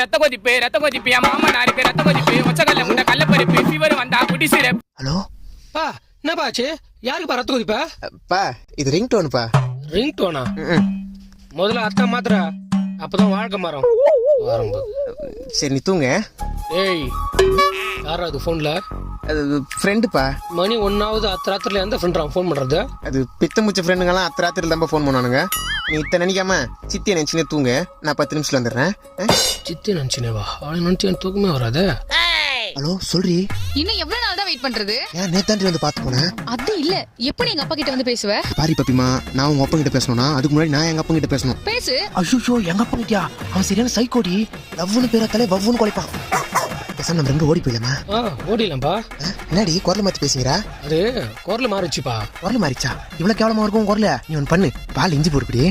ரத்த கொதிப்பு என் மாமனாருக்கு ரத்த கொதிப்பு ஒச்சக்கல்ல முட்டை கள்ளப்பருப்பு ஃபீவர் வந்தா குடி சிரப். ஹலோ பா என்னப்பா ஆச்சு? யாருக்குப்பா ரத்த கொதிப்பா? பா இது ரிங் டோனுப்பா. Ring Donna? முதல்ல அத்தா மாத்திர, அப்பதான் வாழ்க்கை மாறும். சரி நீ தூங்க. ஏய் யாரா அது போன்ல? அது ஃப்ரெண்டுப்பா. மணி 1 அத்தராத்திரில எந்த ஃப்ரெண்ட் ஃபோன் பண்றது? அது பித்தமுச்ச ஃப்ரெண்டுங்கெல்லாம் அத்தராத்திரில தான் ஃபோன் பண்ணுவானுங்க. நீ இத்தனை நினைக்காம சித்தியை நினைச்சுனே தூங்க. நான் 10 நிமிஷத்துல வந்துடுறேன். சித்தி நினைச்சுனேவா? அவளை நினைச்சு எனக்கு தூக்கமே வராது. ஹலோ சொல்றி. இன்னும் எவ்வளவு நாள் தான் வெயிட் பண்றது? ஏன் நேத்தாண்டி வந்து பாத்து போனேன். அது இல்ல, எப்படி எங்க அப்பா கிட்ட வந்து பேசுவ? பாரி பப்பிமா, நான் உங்க அப்பா கிட்ட பேசணும்னா அதுக்கு முன்னாடி நான் எங்க அப்பா கிட்ட பேசணும். பேசு. ஐயோ எங்க அப்பா கிட்டயா? அவன் சரியான சைக்கோடி. லவ்னு பேரத்தாலே வவ்வுன்னு குலைப்பான். பேசாம நம்ம ரெண்டு ஓடி போயிடலாமா? ஓடிடலாம்பா. என்னடி குரல் மாத்தி பேசுகிறா? அது குரல் மாறிச்சுப்பா. குரல் மாறிச்சா? இவ்வளவு கேவலமா இருக்கும் குரல? நீ ஒன்னு பண்ணு, பால் இஞ்சி போடுப்படி.